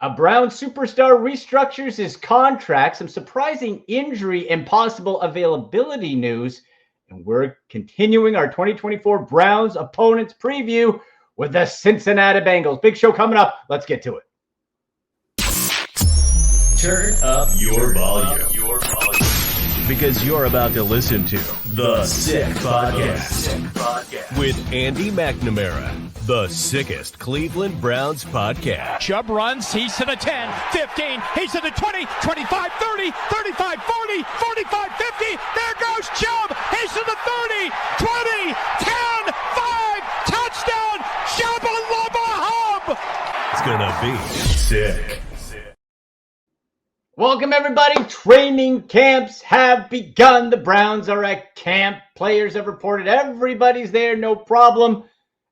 A Brown superstar restructures his contract, some surprising injury and possible availability news. And we're continuing our 2024 Browns opponents preview with the Cincinnati Bengals. Big show coming up. Let's get to it. Turn up your volume. Because you're about to listen to The Sick Podcast with Andy McNamara, the sickest Cleveland Browns podcast. Chubb runs, he's to the 10, 15, he's to the 20, 25, 30, 35, 40, 45, 50. There goes Chubb, he's to the 30, 20, 10, 5, touchdown, Shabba Lubba Hub. It's gonna be sick. Welcome, everybody. Training camps have begun. The Browns are at camp. Players have reported everybody's there, no problem.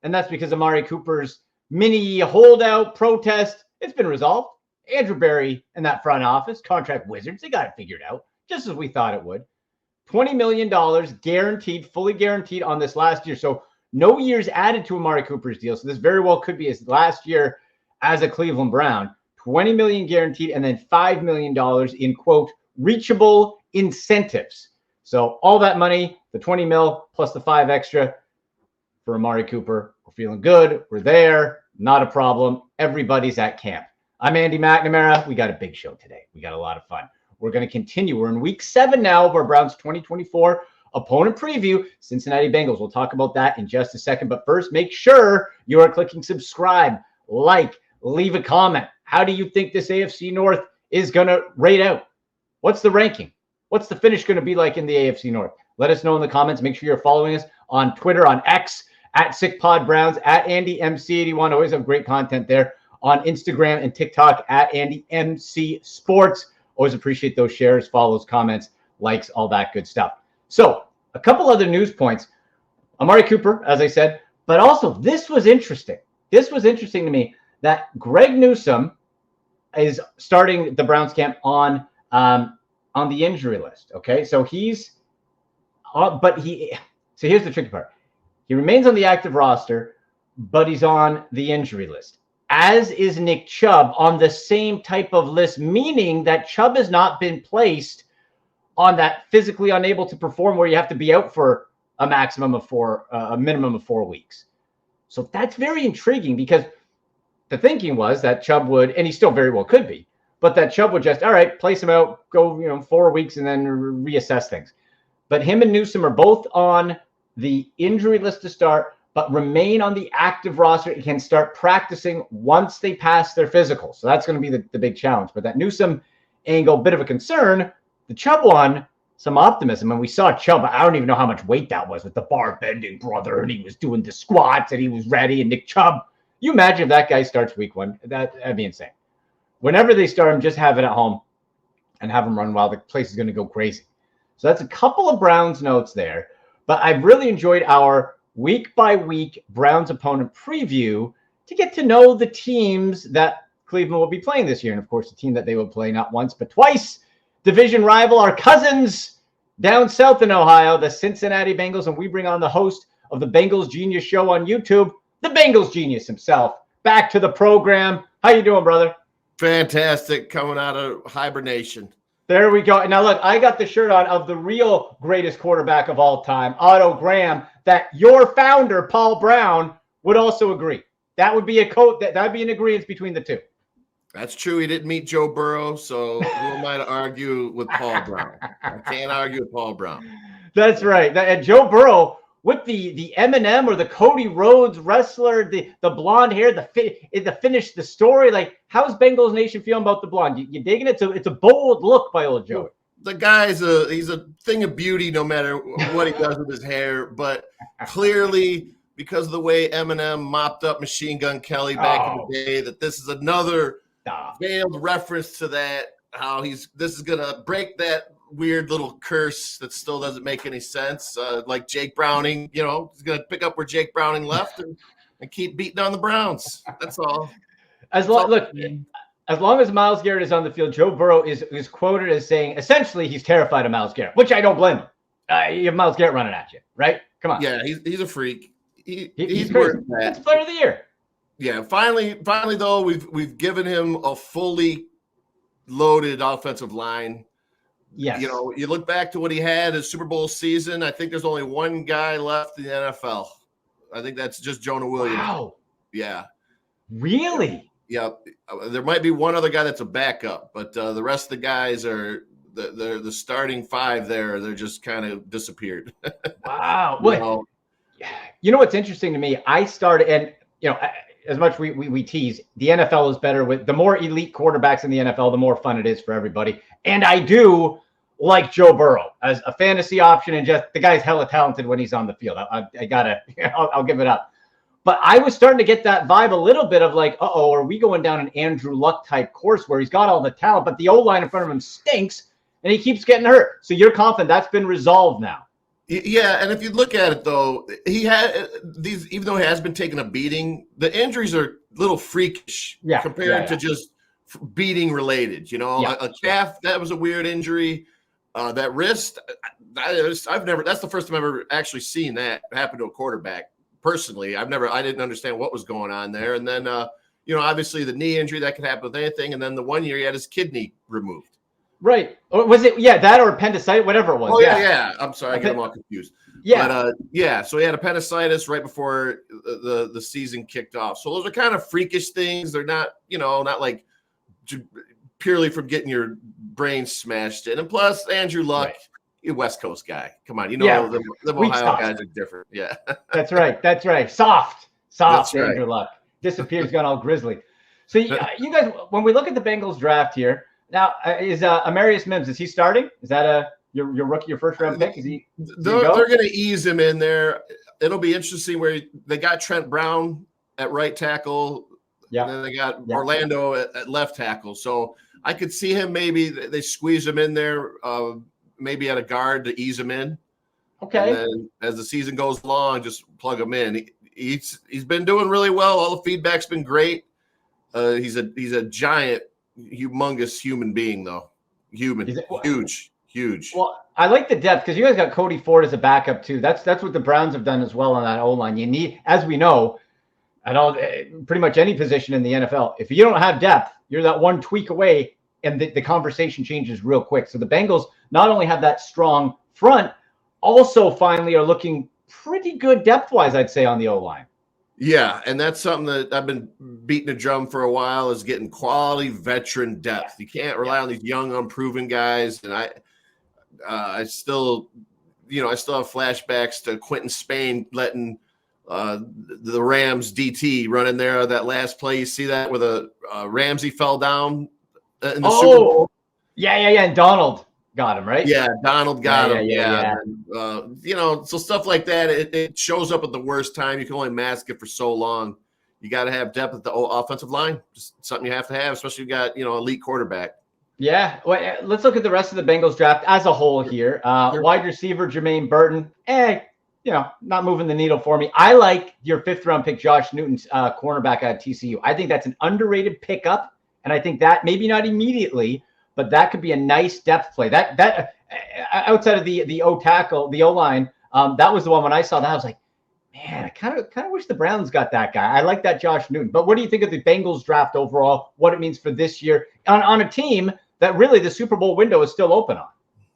And that's because Amari Cooper's mini holdout protest, it's been resolved. Andrew Berry and that front office, contract wizards, they got it figured out, just as we thought it would. $20 million guaranteed, fully guaranteed on this last year. So no years added to Amari Cooper's deal. So this very well could be his last year as a Cleveland Brown. $20 million guaranteed, and then $5 million in, quote, reachable incentives. So all that money, the 20 mil plus the 5 extra for Amari Cooper. We're feeling good. We're there. Not a problem. Everybody's at camp. I'm Andy McNamara. We got a big show today. We got a lot of fun. We're going to continue. We're in week 7 now of our Browns 2024 opponent preview, Cincinnati Bengals. We'll talk about that in just a second. But first, make sure you are clicking subscribe, like, leave a comment. How do you think this AFC North is going to rate out? What's the ranking? What's the finish going to be like in the AFC North? Let us know in the comments. Make sure you're following us on Twitter, on X, at SickPodBrowns, at AndyMC81. Always have great content there. On Instagram and TikTok, at AndyMC Sports. Always appreciate those shares, follows, comments, likes, all that good stuff. So a couple other news points. Amari Cooper, as I said, but also this was interesting. This was interesting to me that Greg Newsome is starting the Browns camp on the injury list. Okay, so he's, so here's the tricky part. He remains on the active roster, but he's on the injury list, as is Nick Chubb on the same type of list, meaning that Chubb has not been placed on that physically unable to perform where you have to be out for a minimum of 4 weeks. So that's very intriguing because the thinking was that Chubb would, and he still very well could be, but that Chubb would just, all right, place him out, go 4 weeks, and then reassess things. But him and Newsome are both on the injury list to start, but remain on the active roster and can start practicing once they pass their physical. So that's going to be the big challenge. But that Newsome angle, bit of a concern. The Chubb one, some optimism. And we saw Chubb, I don't even know how much weight that was with the bar bending, brother, and he was doing the squats, and he was ready. And Nick Chubb, you imagine if that guy starts week 1, that'd be insane. Whenever they start him, just have it at home and have him run wild. The place is going to go crazy. So that's a couple of Browns notes there. But I've really enjoyed our week-by-week Browns opponent preview to get to know the teams that Cleveland will be playing this year. And, of course, the team that they will play not once but twice. Division rival, our cousins down south in Ohio, the Cincinnati Bengals. And we bring on the host of the Bengals Genius show on YouTube, the Bengals Genius himself, back to the program. How you doing, brother? Fantastic, coming out of hibernation. There we go. Now, look, I got the shirt on of the real greatest quarterback of all time, Otto Graham, that your founder, Paul Brown, would also agree. That would be a coat that would be an agreement between the two. That's true. He didn't meet Joe Burrow, so who am I to argue with Paul Brown? I can't argue with Paul Brown. That's right. And Joe Burrow, with the Eminem or the Cody Rhodes wrestler, the blonde hair, the finish, the story, like how's Bengals Nation feeling about the blonde? You digging it? It's a bold look by old Joey. The guy's he's a thing of beauty no matter what he does with his hair, but clearly because of the way Eminem mopped up Machine Gun Kelly back in the day, that this is another veiled reference to that, how this is gonna break that weird little curse that still doesn't make any sense. Like Jake Browning, he's going to pick up where Jake Browning left and keep beating on the Browns. That's all. As long as Myles Garrett is on the field, Joe Burrow is quoted as saying, essentially, he's terrified of Myles Garrett, which I don't blame him. You have Myles Garrett running at you, right? Come on. Yeah, he's a freak. He's crazy. It's player of the year. Yeah, finally though, we've given him a fully loaded offensive line. Yes. You know, you look back to what he had his Super Bowl season. I think there's only one guy left in the NFL. I think that's just Jonah Williams. Wow. Yeah. Really? Yep. There might be one other guy that's a backup, but the rest of the guys are the starting five there. They're just kind of disappeared. Wow. Well, you know what's interesting to me? I started, and as much we tease, the NFL is better with the more elite quarterbacks in the NFL, the more fun it is for everybody. And I do like Joe Burrow as a fantasy option, and just the guy's hella talented when he's on the field. I gotta, I'll give it up. But I was starting to get that vibe a little bit of like, are we going down an Andrew Luck type course where he's got all the talent, but the O-line in front of him stinks and he keeps getting hurt. So you're confident that's been resolved now? Yeah, and if you look at it though, he had these, even though he has been taking a beating, the injuries are a little freakish compared to just beating related. A calf, that was a weird injury. That wrist, I've never. That's the first time I've ever actually seen that happen to a quarterback. Personally, I didn't understand what was going on there. And then, obviously the knee injury that could happen with anything. And then the 1 year he had his kidney removed. Right. Or was it, that or appendicitis, whatever it was. Oh, yeah. I'm sorry. I get them all confused. Yeah. But, so he had appendicitis right before the season kicked off. So those are kind of freakish things. They're not, not like purely from getting your brain smashed in. And plus, Andrew Luck, you're a West Coast guy. Come on. The Ohio guys are different. Yeah. That's right. Soft That's Andrew Luck. Disappears, gone all grizzly. So you guys, when we look at the Bengals draft here, now is Amarius Mims, is he starting? Is that your rookie, your first round pick? They're going to ease him in there. It'll be interesting where they got Trent Brown at right tackle. Yeah. And then they got Orlando at left tackle. So I could see him, maybe they squeeze him in there, maybe at a guard to ease him in. Okay. And then as the season goes along, just plug him in. He's been doing really well. All the feedback's been great. He's a giant, humongous human being, though. Huge. Well, I like the depth because you guys got Cody Ford as a backup too. That's what the Browns have done as well on that O-line. You need, as we know, pretty much any position in the NFL. If you don't have depth, you're that one tweak away, and the conversation changes real quick. So the Bengals not only have that strong front, also finally are looking pretty good depth-wise, I'd say, on the O-line. Yeah, and that's something that I've been beating a drum for a while, is getting quality veteran depth. You can't rely on these young, unproven guys. And I still have flashbacks to Quentin Spain letting the Rams DT run in there that last play. You see that with Ramsey fell down in the Super Bowl. Yeah. And Donald got him, right? Yeah, Donald got him. Yeah. And, so stuff like that, it shows up at the worst time. You can only mask it for so long. You got to have depth at the offensive line. Just something you have to have, especially if you got, elite quarterback. Yeah. Well, let's look at the rest of the Bengals draft as a whole here. Wide receiver, Jermaine Burton. Not moving the needle for me. I like your 5th round pick, Josh Newton's cornerback out of TCU. I think that's an underrated pickup. And I think that maybe not immediately, but that could be a nice depth play. That outside of the O-line, that was the one when I saw that, I was like, man, I kind of wish the Browns got that guy. I like that Josh Newton. But what do you think of the Bengals draft overall, what it means for this year on a team that really the Super Bowl window is still open on?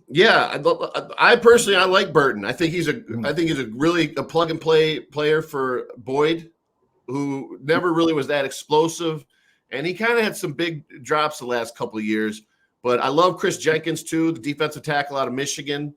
Yeah, I personally like Burton. I think he's a really a plug and play player for Boyd, who never really was that explosive, and he kind of had some big drops the last couple of years. But I love Chris Jenkins too, the defensive tackle out of Michigan.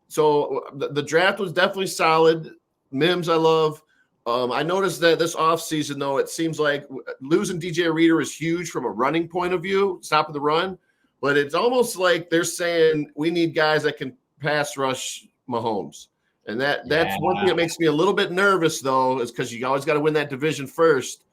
So the draft was definitely solid. Mims I love. I noticed that this offseason, though, it seems like losing DJ Reader is huge from a running point of view, stopping the run. But it's almost like they're saying we need guys that can pass rush Mahomes. And that's one thing that makes me a little bit nervous, though, is because you always got to win that division first.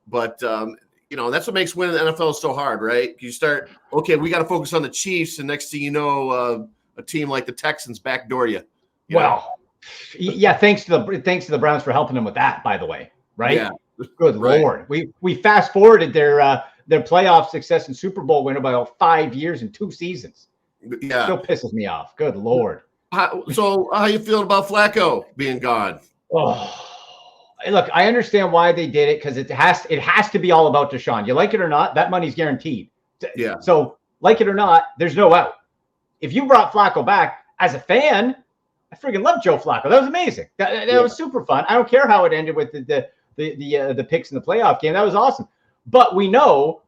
But, that's what makes winning the NFL so hard, right? You start, okay, we got to focus on the Chiefs, and next thing you know, a team like the Texans backdoor you. Yeah, thanks to the Browns for helping them with that, by the way, right? Yeah. Good Lord. We fast forwarded their playoff success and Super Bowl winner by about 5 years and 2 seasons. Yeah. Still pisses me off. Good Lord. So how you feeling about Flacco being gone? Oh, look, I understand why they did it because it has to be all about Deshaun. You like it or not, that money's guaranteed. Yeah. So like it or not, there's no out. If you brought Flacco back as a fan, I freaking love Joe Flacco. That was amazing. That was super fun. I don't care how it ended with the picks in the playoff game. That was awesome. But we know,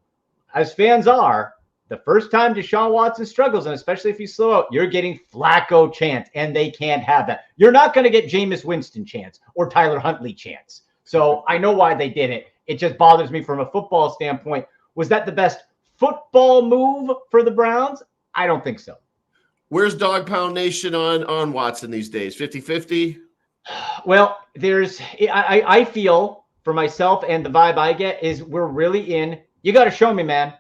as fans are, the first time Deshaun Watson struggles, and especially if you slow out, you're getting Flacco chance, and they can't have that. You're not going to get Jameis Winston chance or Tyler Huntley chance. So I know why they did it. It just bothers me from a football standpoint. Was that the best football move for the Browns? I don't think so. Where's Dog Pound Nation on Watson these days? 50-50? Well, I feel for myself, and the vibe I get is we're really in, you got to show me, man.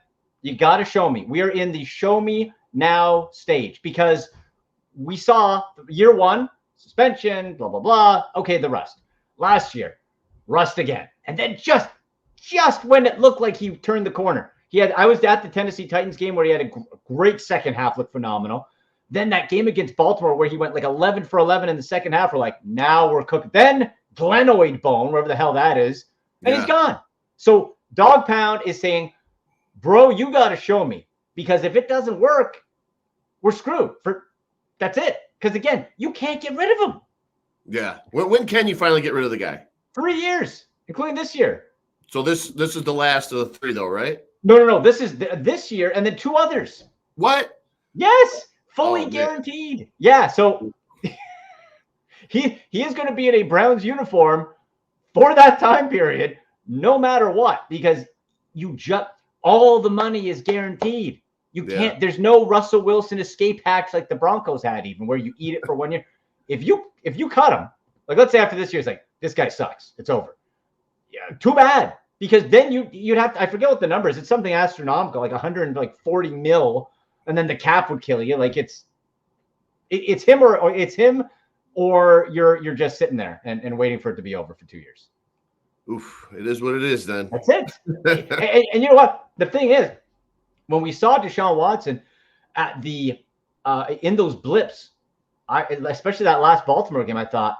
You got to show me. We are in the show me now stage because we saw year one, suspension, blah, blah, blah. Okay, the rust. Last year, rust again. And then just when it looked like he turned the corner. I was at the Tennessee Titans game where he had a great second half, looked phenomenal. Then that game against Baltimore where he went like 11 for 11 in the second half, we're like, now we're cooking. Then glenoid bone, wherever the hell that is, and he's gone. So Dog Pound is saying, bro, you got to show me, because if it doesn't work, we're screwed. That's it. Because again, you can't get rid of him. Yeah. When can you finally get rid of the guy? 3 years, including this year. So this is the last of the 3, though, right? No. This is this year and then 2 others. What? Yes, fully guaranteed. Yeah. So he is going to be in a Browns uniform for that time period, no matter what, because all the money is guaranteed. You can't, there's no Russell Wilson escape hacks like the Broncos had, even where you eat it for 1 year. If you cut him, like let's say after this year, it's like, this guy sucks. It's over. Yeah, too bad. Because then you'd have to, I forget what the number is. It's something astronomical, like 140 mil, and then the cap would kill you. Like it's him or you're just sitting there and waiting for it to be over for 2 years. Oof, it is what it is then. That's it. and you know what? The thing is, when we saw Deshaun Watson at in those blips, especially that last Baltimore game, I thought,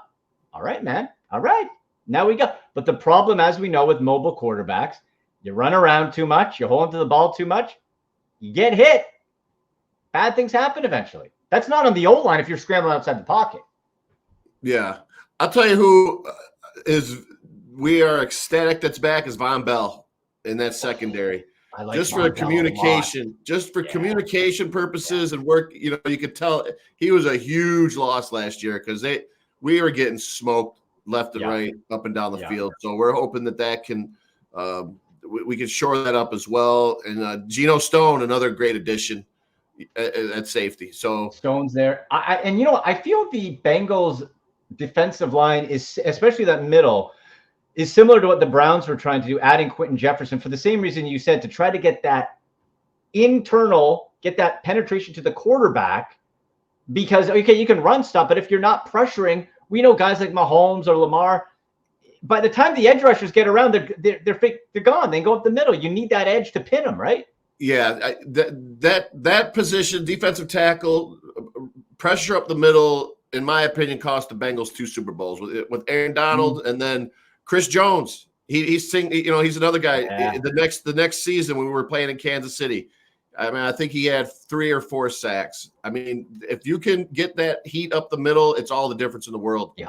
all right, man. All right. Now we go. But the problem, as we know with mobile quarterbacks, you run around too much, you hold onto the ball too much, you get hit. Bad things happen eventually. That's not on the O-line if you're scrambling outside the pocket. Yeah. I'll tell you who we are ecstatic that's back is Von Bell in that secondary. I like just for communication, communication purposes and work. You could tell he was a huge loss last year because we were getting smoked left and right, up and down the field. So we're hoping that can we can shore that up as well. And Geno Stone, another great addition at safety. So Stone's there. And you know what? I feel the Bengals defensive line is, especially that middle, is similar to what the Browns were trying to do, adding Quentin Jefferson for the same reason you said, to try to get that penetration to the quarterback. Because, okay, you can run stuff, but if you're not pressuring, we know guys like Mahomes or Lamar, by the time the edge rushers get around, they're gone. They go up the middle. You need that edge to pin them, right? Yeah, that position, defensive tackle, pressure up the middle, in my opinion, cost the Bengals 2 Super Bowls with Aaron Donald and then Chris Jones. He's another guy. Yeah. The next season when we were playing in Kansas City, I mean, I think he had 3 or 4 sacks. I mean, if you can get that heat up the middle, it's all the difference in the world. Yeah.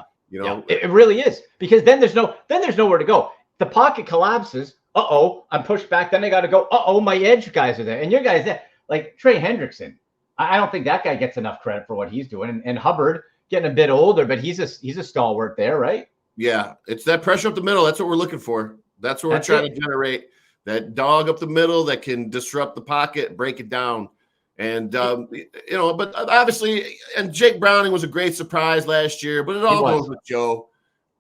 It really is, because then there's nowhere to go. The pocket collapses. I'm pushed back. Then I got to go. My edge guys are there, and your guys there, like Trey Hendrickson. I don't think that guy gets enough credit for what he's doing. And Hubbard getting a bit older, but he's a stalwart there, right? Yeah, it's that pressure up the middle. That's what we're looking for. That's what we're trying to generate. That dog up the middle that can disrupt the pocket, break it down. And, but obviously, and Jake Browning was a great surprise last year, but it all goes with Joe,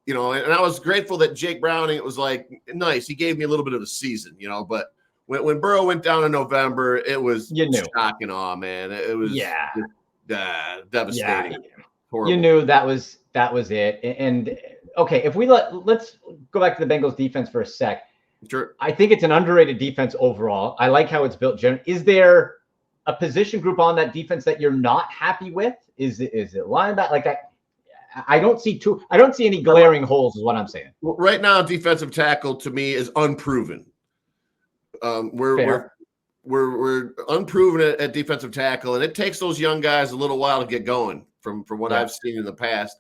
and I was grateful that Jake Browning, it was like, nice. He gave me a little bit of a season, but when Burrow went down in November, it was shock and awe, man. It was devastating. Yeah. You knew that was it. And okay, if let's go back to the Bengals defense for a sec. Sure. I think it's an underrated defense overall. I like how it's built. Is there a position group on that defense that you're not happy with? Is it linebacker? Like that? I don't see any glaring holes is what I'm saying. Right now, defensive tackle to me is unproven. We're unproven at defensive tackle, and it takes those young guys a little while to get going from what I've seen in the past.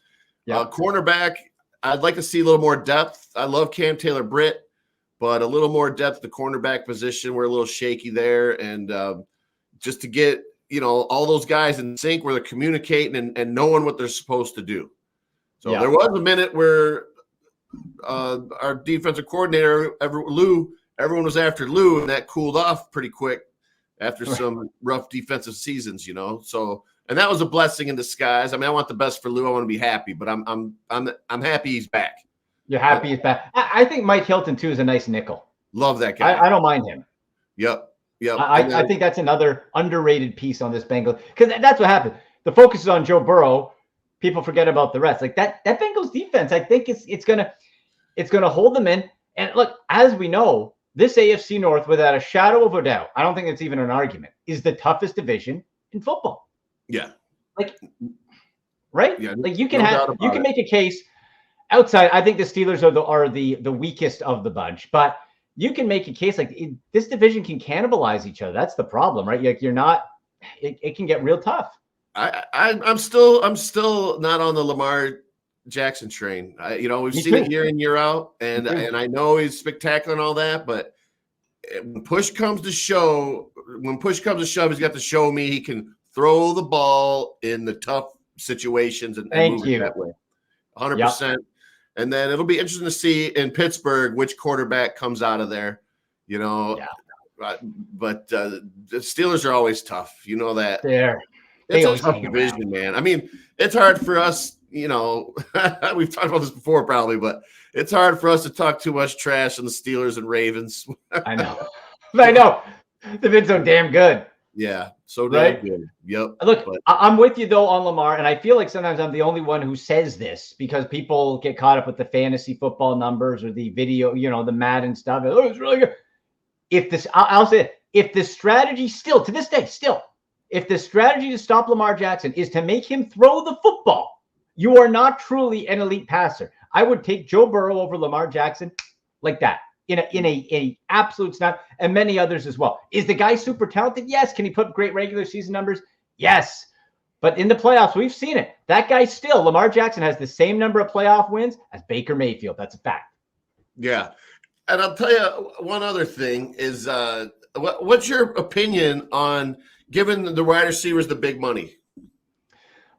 Cornerback, I'd like to see a little more depth. I love Cam Taylor-Britt, but a little more depth at the cornerback position. We're a little shaky there, and just to get all those guys in sync where they're communicating and knowing what they're supposed to do. So there was a minute where our defensive coordinator, everyone was after Lou, and that cooled off pretty quick after some rough defensive seasons, So, and that was a blessing in disguise. I mean, I want the best for Lou. I want to be happy, but I'm happy he's back. You're happy he's back. I think Mike Hilton too is a nice nickel. Love that guy. I don't mind him. Yep. I think that's another underrated piece on this Bengals, because that's what happened. The focus is on Joe Burrow. People forget about the rest. Like that Bengals defense, I think it's gonna hold them in. And look, as we know, this AFC North, without a shadow of a doubt, I don't think it's even an argument, is the toughest division in football. Yeah. Like, right? Yeah, like you can make a case outside. I think the Steelers are the weakest of the bunch, but you can make a case like this division can cannibalize each other. That's the problem, right? Like it can get real tough. I'm still not on the Lamar Jackson train. We've seen it year in, year out, and I know he's spectacular and all that, but when push comes to shove, he's got to show me he can throw the ball in the tough situations and move it that way. 100%. And then it'll be interesting to see in Pittsburgh which quarterback comes out of there, But the Steelers are always tough. You know that. It's a tough division, man. I mean, it's hard for us, we've talked about this before probably, but it's hard for us to talk too much trash on the Steelers and Ravens. I know. They've been so damn good. Yeah, so damn good. Yep. Look, I'm with you, though, on Lamar, and I feel like sometimes I'm the only one who says this because people get caught up with the fantasy football numbers or the video, the Madden stuff. Oh, it's really good. I'll say it. If the strategy to this day, if the strategy to stop Lamar Jackson is to make him throw the football, you are not truly an elite passer. I would take Joe Burrow over Lamar Jackson like that in a absolute snap, and many others as well. Is the guy super talented? Yes. Can he put up great regular season numbers? Yes. But in the playoffs, we've seen it. That guy Lamar Jackson has the same number of playoff wins as Baker Mayfield. That's a fact. Yeah. And I'll tell you one other thing is what's your opinion on giving the wide receivers the big money?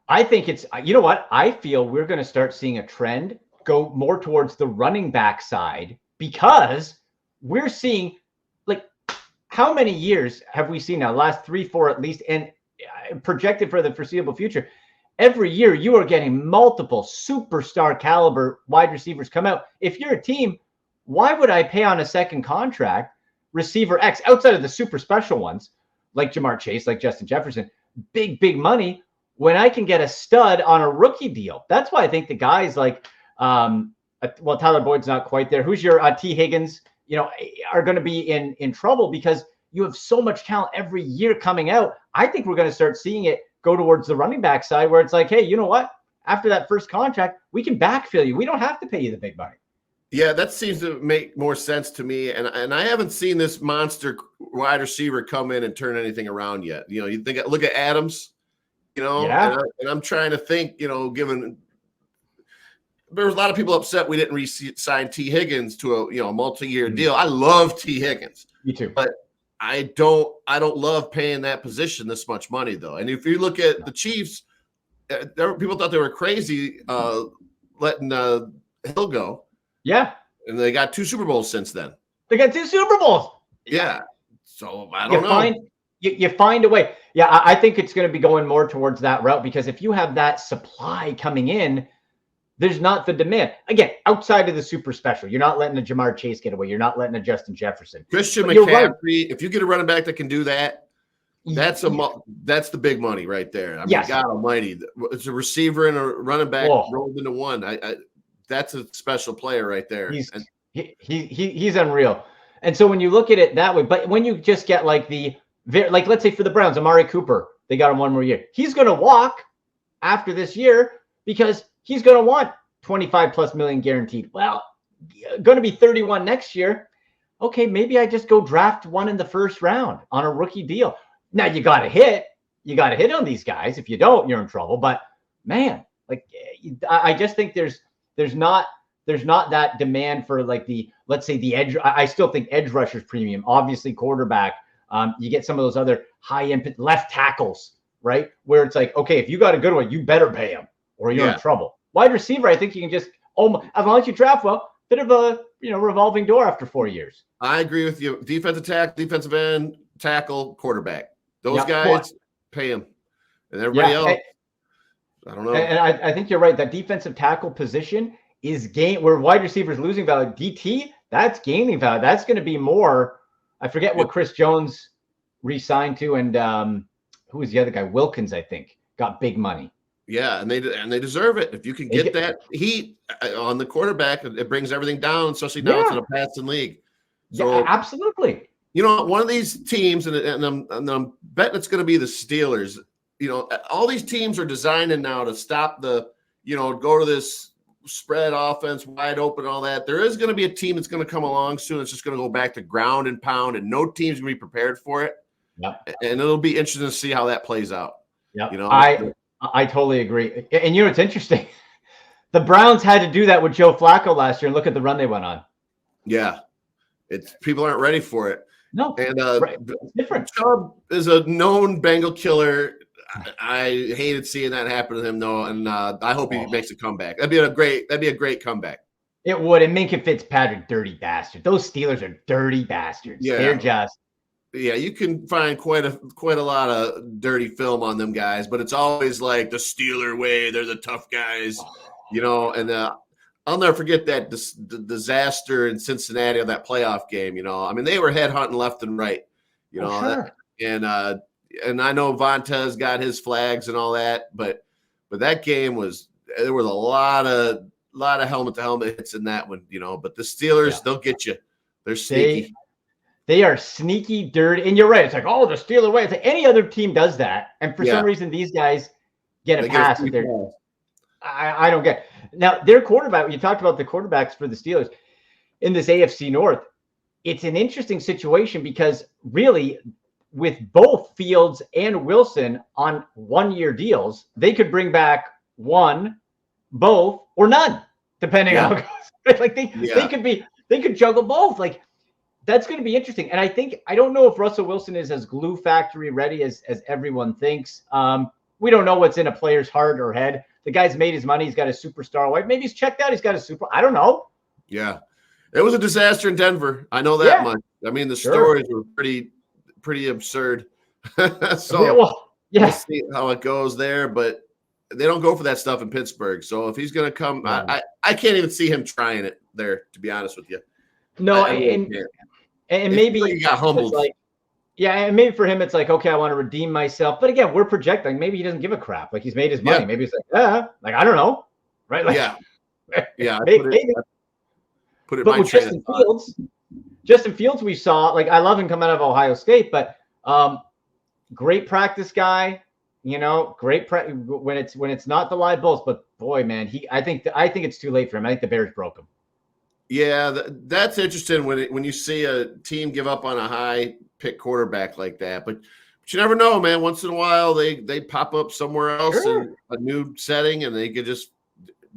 I think I feel we're going to start seeing a trend go more towards the running back side, because we're seeing, like, how many years have we seen now? Last 3-4 at least, and projected for the foreseeable future. Every year you are getting multiple superstar caliber wide receivers come out. If you're a team, why would I pay on a second contract receiver X outside of the super special ones like Jamar Chase, like Justin Jefferson, big money, when I can get a stud on a rookie deal? That's why I think the guys like, Tyler Boyd's not quite there. Who's your T. Higgins, are going to be in trouble because you have so much talent every year coming out. I think we're going to start seeing it go towards the running back side where it's like, hey, you know what? After that first contract, we can backfill you. We don't have to pay you the big money. Yeah, that seems to make more sense to me. And I haven't seen this monster wide receiver come in and turn anything around yet. You think, look at Adams, and I'm trying to think, given there was a lot of people upset we didn't re-sign T. Higgins to a multi-year deal. I love T. Higgins. Me too. But I don't love paying that position this much money, though. And if you look at the Chiefs, people thought they were crazy letting Hill go. Yeah. And they got 2 Super Bowls since then. They got 2 Super Bowls. Yeah. So I don't know. You find a way. Yeah, I think it's going to be going more towards that route, because if you have that supply coming in, there's not the demand. Again, outside of the super special, you're not letting a Jamar Chase get away. You're not letting a Justin Jefferson. Christian McCaffrey, if you get a running back that can do that, that's the big money right there. I mean, God almighty. It's a receiver and a running back rolled into one. That's a special player right there. He's unreal. And so when you look at it that way, but when you just get like let's say for the Browns, Amari Cooper, they got him 1 more year. He's going to walk after this year because he's going to want 25 plus million guaranteed. Well, going to be 31 next year. Okay, maybe I just go draft one in the first round on a rookie deal. Now you got to hit on these guys. If you don't, you're in trouble. But man, like I just think there's not that demand for like let's say the edge. I still think edge rushers premium, obviously quarterback. You get some of those other high end left tackles, right? Where it's like, okay, if you got a good one, you better pay him or you're in trouble. Wide receiver, I think you can just as long as you draft well, bit of a revolving door after 4 years. I agree with you. Defensive tackle, defensive end, tackle, quarterback. Those guys pay him, and everybody else. I don't know. And I think you're right. That defensive tackle position is where wide receivers losing value. DT, that's gaining value. That's going to be more. I forget what Chris Jones re-signed to, and who was the other guy? Wilkins, I think, got big money. Yeah, and they deserve it. If you can get that heat on the quarterback, it brings everything down, especially now it's in a passing league. So, absolutely. One of these teams, and I'm betting it's going to be the Steelers. All these teams are designing now to stop go to this spread offense wide open, all that. There is going to be a team that's going to come along soon. It's just going to go back to ground and pound, and no team's going to be prepared for it. Yep. And it'll be interesting to see how that plays out. Yeah, I totally agree. And it's interesting. The Browns had to do that with Joe Flacco last year, and look at the run they went on. Yeah, people aren't ready for it. No, and it's different. Chubb is a known Bengal killer. I hated seeing that happen to him, though, and I hope he makes a comeback. That'd be a great comeback. It would. And Minka Fitzpatrick, dirty bastard. Those Steelers are dirty bastards. Yeah. They're just. Yeah, you can find quite a lot of dirty film on them guys, but it's always like the Steeler way. They're the tough guys, And I'll never forget that the disaster in Cincinnati of that playoff game. I mean, they were headhunting left and right. Sure. And I know Vontaze got his flags and all that, but that game there was a lot of helmet to helmet hits in that one. But the Steelers, they'll get you. They're sneaky. They are sneaky, dirty, and you're right. It's like, the Steelers way. It's like any other team does that, and for some reason, these guys get a pass. I don't get. Now their quarterback. You talked about the quarterbacks for the Steelers in this AFC North. It's an interesting situation because really, with both Fields and Wilson on 1-year deals, they could bring back one, both, or none, depending on how it goes. Like they could juggle both. Like. That's going to be interesting. And I don't know if Russell Wilson is as glue factory ready as everyone thinks. We don't know what's in a player's heart or head. The guy's made his money. He's got a superstar wife. Maybe he's checked out. He's got I don't know. Yeah. It was a disaster in Denver. I know that much. I mean, the stories were pretty absurd. We'll see how it goes there, but they don't go for that stuff in Pittsburgh. So if he's going to come, I can't even see him trying it there, to be honest with you. No, and maybe he got humbled. And maybe for him it's like, okay, I want to redeem myself. But again, we're projecting. Maybe he doesn't give a crap. Like he's made his money. Maybe he's like, I don't know, right? Like, maybe. Put it. But with Justin Fields, we saw. Like I love him coming out of Ohio State, but great practice guy. Great when it's not the live bulls. But boy, man, I think it's too late for him. I think the Bears broke him. Yeah, that's interesting when you see a team give up on a high pick quarterback like that. But you never know, man. Once in a while, they pop up somewhere else in a new setting, and they could just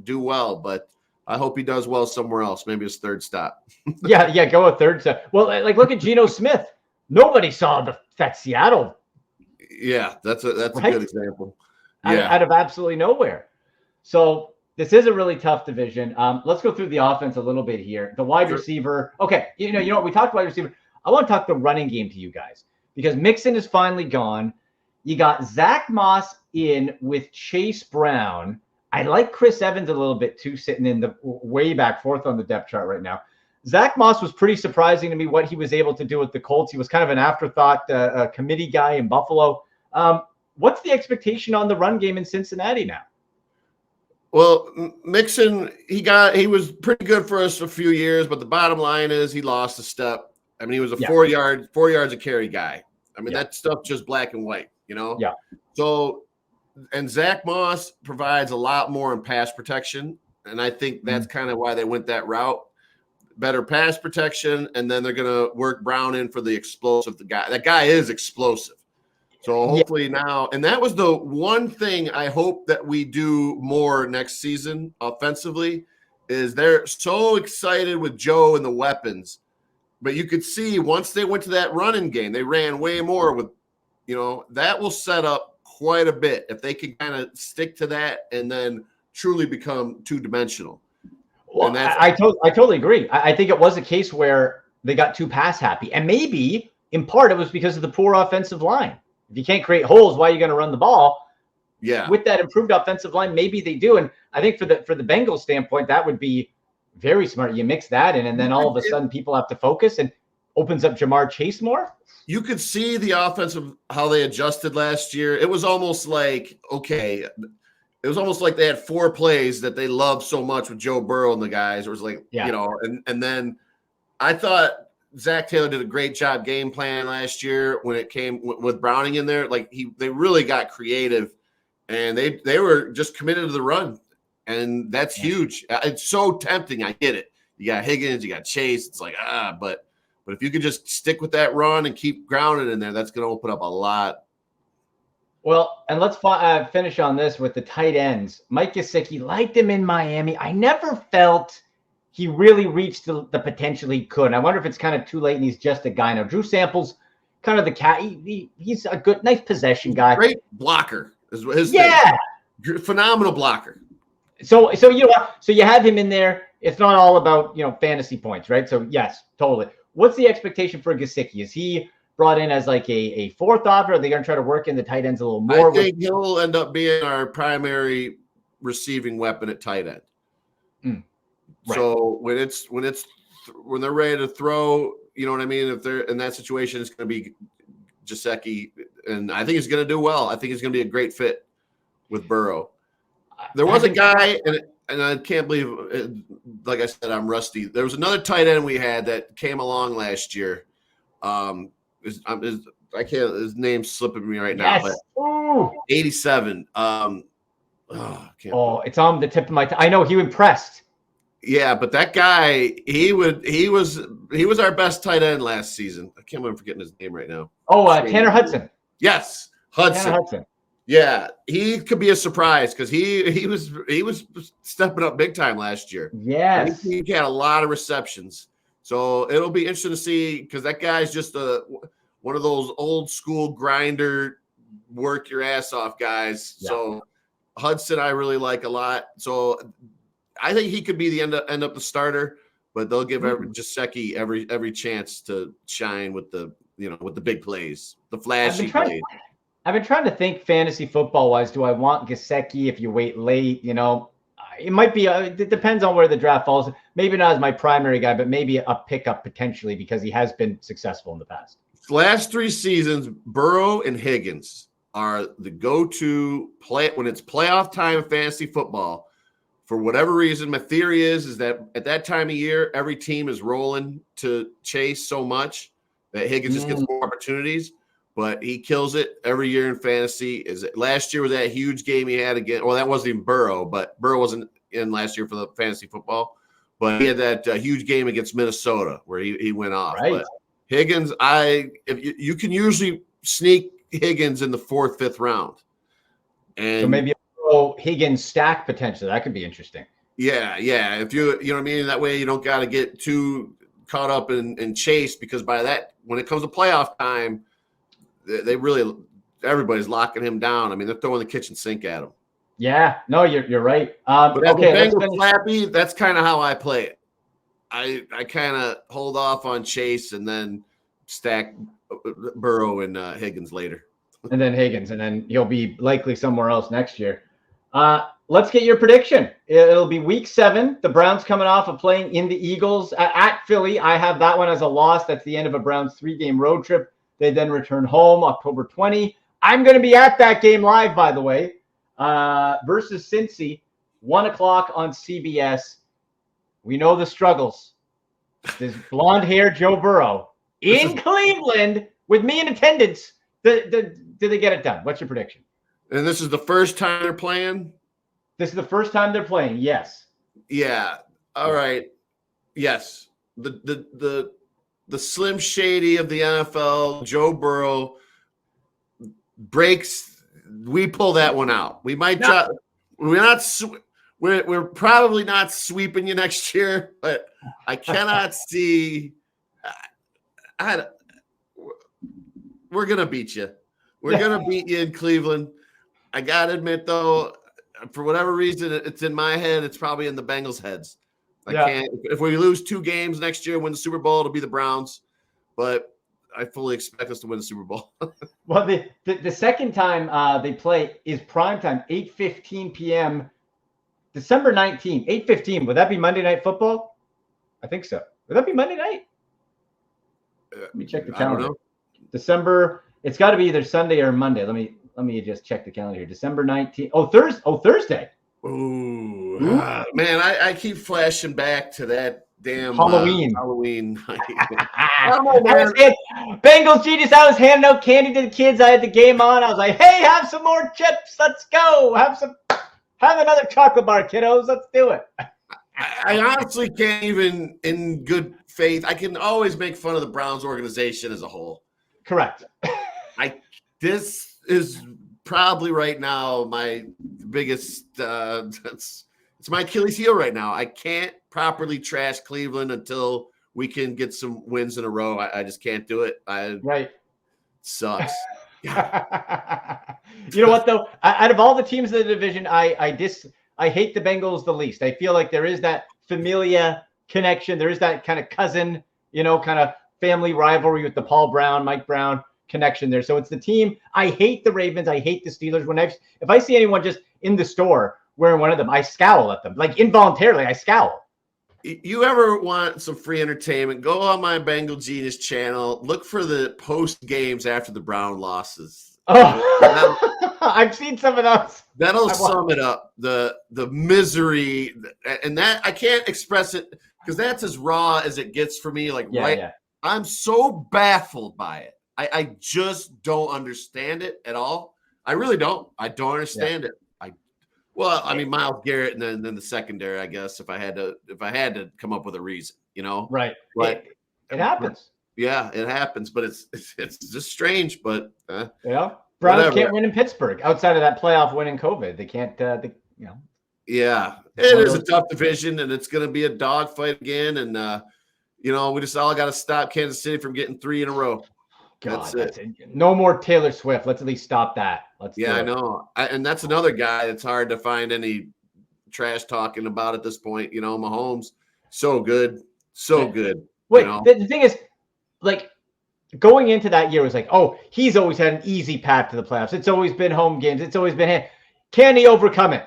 do well. But I hope he does well somewhere else. Maybe his third stop. Go a third stop. Well, like look at Geno Smith. Nobody saw that Seattle. Yeah, that's a good example. Out of absolutely nowhere. So. This is a really tough division. Let's go through the offense a little bit here. The wide receiver. Okay, you know what? We talked wide receiver. I want to talk the running game to you guys because Mixon is finally gone. You got Zach Moss in with Chase Brown. I like Chris Evans a little bit too, sitting in the way back fourth on the depth chart right now. Zach Moss was pretty surprising to me what he was able to do with the Colts. He was kind of an afterthought committee guy in Buffalo. What's the expectation on the run game in Cincinnati now? Well, Mixon, he was pretty good for us a few years, but the bottom line is he lost a step. I mean, he was a 4 yards a carry guy. I mean, that stuff just black and white, Yeah. So and Zach Moss provides a lot more in pass protection. And I think that's kind of why they went that route. Better pass protection, and then they're going to work Brown in for the explosive. That guy is explosive. So hopefully now, and that was the one thing I hope that we do more next season offensively, is they're so excited with Joe and the weapons. But you could see once they went to that running game, they ran way more with, that will set up quite a bit if they can kind of stick to that and then truly become two-dimensional. Well, I totally agree. I think it was a case where they got too pass happy. And maybe in part it was because of the poor offensive line. If you can't create holes, why are you going to run the ball? Yeah. With that improved offensive line, maybe they do. And I think for the Bengals standpoint, that would be very smart. You mix that in, and then all of a sudden people have to focus and opens up Jamar Chase more. You could see the offensive, how they adjusted last year. It was almost like, it was almost like they had 4 plays that they loved so much with Joe Burrow and the guys. It was like, and then I thought Zach Taylor did a great job game plan last year when it came with Browning in there. Like they really got creative, and they were just committed to the run, and that's huge. It's so tempting. I get it. You got Higgins, you got Chase. It's like, but if you could just stick with that run and keep grounded in there, that's going to open up a lot. Well, and let's finish on this with the tight ends. Mike Gesicki, liked him in Miami. I never felt he really reached the potential he could. And I wonder if it's kind of too late and he's just a guy now. Drew Sample's kind of the cat. He's a good, nice possession guy. Great blocker is his thing. Phenomenal blocker. So you have him in there. It's not all about, fantasy points, right? So yes, totally. What's the expectation for Gesicki? Is he brought in as like a fourth option? Are they going to try to work in the tight ends a little more? I think he'll end up being our primary receiving weapon at tight end. Right. So when they're ready to throw, you know what I mean? If they're in that situation, it's going to be Gesicki, and I think he's going to do well. I think he's going to be a great fit with Burrow. There was a guy, and I can't believe, like I said, I'm rusty. There was another tight end we had that came along last year. His name's slipping me right now, but 87. It's on the tip of my tongue. I know he impressed. Yeah, but that guy, he was our best tight end last season. I can't remember forgetting his name right now. Tanner Hudson. Yes, Hudson. Tanner Hudson. Yeah, he could be a surprise because he was stepping up big time last year. Yes, he had a lot of receptions. So it'll be interesting to see because that guy's just one of those old school grinder, work your ass off guys. Yeah. So Hudson, I really like a lot. So I think he could be the end up the starter, but they'll give Gesicki every chance to shine with the big plays, the flashy plays. I've been trying to think fantasy football wise. Do I want Gesicki if you wait late? It might be. It depends on where the draft falls. Maybe not as my primary guy, but maybe a pickup potentially because he has been successful in the past. Last 3 seasons, Burrow and Higgins are the go-to play when it's playoff time in fantasy football. For whatever reason, my theory is that at that time of year, every team is rolling to Chase so much that Higgins just gets more opportunities. But he kills it every year in fantasy. Last year was that huge game he had again. Well, that wasn't even Burrow, but Burrow wasn't in last year for the fantasy football. But he had that huge game against Minnesota where he went off. Right. But Higgins, if you can usually sneak Higgins in the 4th, 5th round. And so maybe Higgins stack potentially. That could be interesting. Yeah. If you know what I mean? That way you don't got to get too caught up in Chase because by that, when it comes to playoff time, everybody's locking him down. I mean, they're throwing the kitchen sink at him. Yeah, no, you're right. But as a Bengals flappy, that's kind of how I play it. I kind of hold off on Chase and then stack Burrow and Higgins later. And then he'll be likely somewhere else next year. Let's get your prediction. It'll be week 7. The Browns coming off of playing in the Eagles at Philly. I have that one as a loss. That's the end of a Browns 3-game road trip. They then return home October 20. I'm going to be at that game live, by the way, versus Cincy, 1 o'clock on CBS. We know the struggles. This blonde-haired Joe Burrow in Cleveland with me in attendance. Do they get it done? What's your prediction? And this is the first time they're playing? This is the first time they're playing, yes. Yeah. All right. Yes. The Slim Shady of the NFL, Joe Burrow, breaks. We pull that one out. We might try. We're probably not sweeping you next year, but I cannot see. We're gonna beat you. We're gonna beat you in Cleveland. I gotta admit, though, for whatever reason, it's in my head. It's probably in the Bengals' heads. I can't. If we lose 2 games next year, win the Super Bowl, it'll be the Browns. But I fully expect us to win the Super Bowl. Well, the second time they play is primetime, 8:15 p.m. December 19th, 8:15. Would that be Monday Night Football? I think so. Would that be Monday night? Let me check the calendar. December. It's got to be either Sunday or Monday. Let me just check the calendar here. December 19th. Thursday. Ooh. Man, I keep flashing back to that damn Halloween. Halloween. Bengals Genius. I was handing out candy to the kids. I had the game on. I was like, "Hey, have some more chips. Let's go. Have another chocolate bar, kiddos. Let's do it." I honestly can't even, in good faith, I can always make fun of the Browns organization as a whole. Correct. This is probably right now my biggest. It's my Achilles heel right now. I can't properly trash Cleveland until we can get some wins in a row. I just can't do it. Right. Sucks. You know what, though? Out of all the teams in the division, I hate the Bengals the least. I feel like there is that familia connection. There is that kind of cousin, kind of family rivalry with the Paul Brown, Mike Brown connection there. So it's the team. I hate the Ravens. I hate the Steelers. If I see anyone just in the store wearing one of them, I scowl at them. Like involuntarily, I scowl. You ever want some free entertainment? Go on my Bengal Genius channel. Look for the post games after the Brown losses. Oh, I've seen some of those. That'll sum it up. The misery, and that I can't express it because that's as raw as it gets for me. Yeah. I'm so baffled by it. I just don't understand it at all. I really don't. I don't understand it. I mean, Myles Garrett and then the secondary, I guess, if I had to come up with a reason, Right. But it happens. Yeah, it happens, but it's just strange. But Browns whatever. Can't win in Pittsburgh outside of that playoff win in COVID. They can't. Yeah, it is a tough division, and it's going to be a dogfight again. And we just all got to stop Kansas City from getting 3 in a row. God, that's it. No more Taylor Swift. Let's at least stop that. I know. And that's another guy that's hard to find any trash talking about at this point. Mahomes, so good. Good. Wait, the thing is, like, going into that year was like, oh, he's always had an easy path to the playoffs. It's always been home games. It's always been him. Can he overcome it?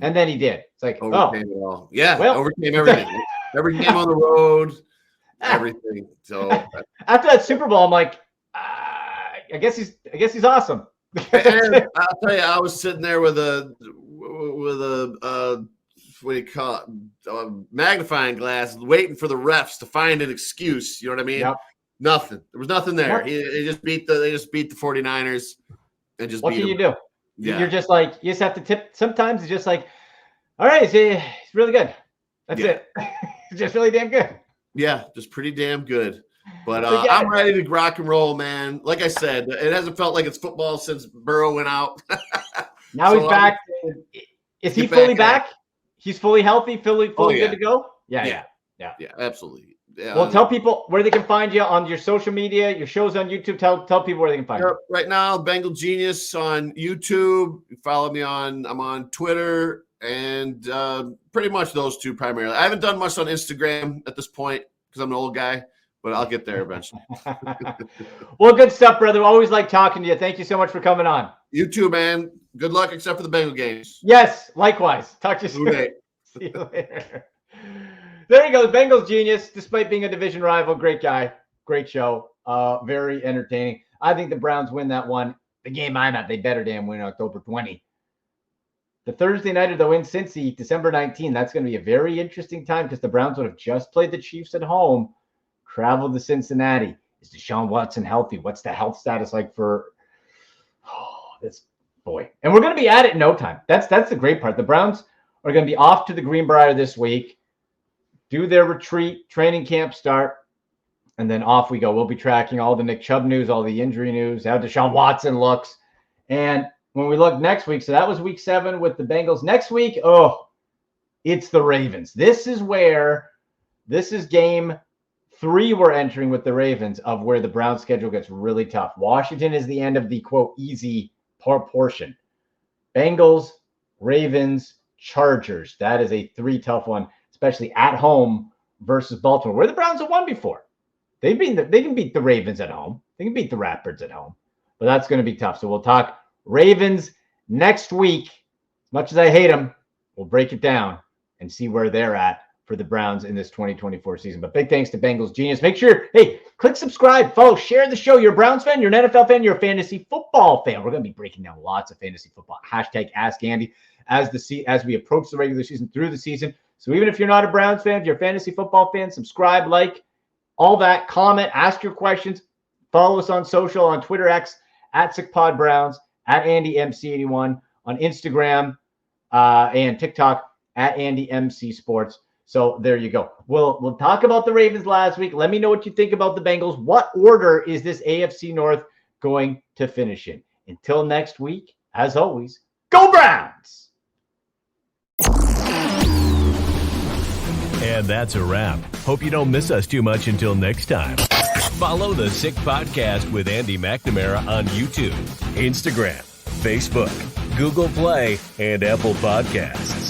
And then he did. It's like, overcame it all. Yeah, overcame everything. Every game on the road, everything. So after that Super Bowl, I'm like, I guess he's awesome. And I'll tell you, I was sitting there with a what do you call it, a magnifying glass, waiting for the refs to find an excuse. You know what I mean? Yep. Nothing. There was nothing there. Yep. They just beat the 49ers and just. What beat can you them. do? Yeah. You're just like, you just have to tip. Sometimes it's just like, all right, it's really good. That's it. It's just really damn good. Yeah, just pretty damn good. But I'm ready to rock and roll, man. Like I said, it hasn't felt like it's football since Burrow went out. Now he's back. Is he fully back? He's fully healthy, fully good to go? Yeah, absolutely. Yeah. Well, tell people where they can find you on your social media, your shows on YouTube. Tell people where they can find you. Right now, Bengal Genius on YouTube. Follow me I'm on Twitter and pretty much those two primarily. I haven't done much on Instagram at this point because I'm an old guy. But I'll get there eventually. Well, good stuff, brother. Always like talking to you. Thank you so much for coming on. You too, man. Good luck, except for the Bengal games. Yes, likewise. Talk to you soon. See you later. There you go. Bengals Genius, despite being a division rival, great guy, great show, very entertaining. I think the Browns win that one. The game I'm at, they better damn win October 20. The Thursday nighter, though, in Cincy, December 19, that's going to be a very interesting time because the Browns would have just played the Chiefs at home. Traveled to Cincinnati. Is Deshaun Watson healthy? What's the health status like for this boy. And we're going to be at it in no time. That's the great part. The Browns are going to be off to the Greenbrier this week, do their retreat, training camp start, and then off we go. We'll be tracking all the Nick Chubb news, all the injury news, how Deshaun Watson looks. And when we look next week, so that was week 7 with the Bengals. Next week, it's the Ravens. This is game 3 we're entering with the Ravens of where the Browns schedule gets really tough. Washington is the end of the, quote, easy portion. Bengals, Ravens, Chargers. That is a 3 tough one, especially at home versus Baltimore, where the Browns have won before. They can beat the Ravens at home. They can beat the Ratbirds at home. But that's going to be tough. So we'll talk Ravens next week. As much as I hate them, we'll break it down and see where they're at for the Browns in this 2024 season. But big thanks to Bengals Genius. Make sure, click subscribe, follow, share the show. You're a Browns fan, you're an NFL fan, you're a fantasy football fan. We're going to be breaking down lots of fantasy football. Hashtag Ask Andy as we approach the regular season, through the season. So even if you're not a Browns fan, if you're a fantasy football fan, subscribe, like, all that, comment, ask your questions. Follow us on social, on Twitter X, at SickPodBrowns, at AndyMC81, on Instagram and TikTok, at AndyMCSports. So there you go. We'll talk about the Ravens last week. Let me know what you think about the Bengals. What order is this AFC North going to finish in? Until next week, as always, go Browns! And that's a wrap. Hope you don't miss us too much until next time. Follow the Sick Podcast with Andy McNamara on YouTube, Instagram, Facebook, Google Play, and Apple Podcasts.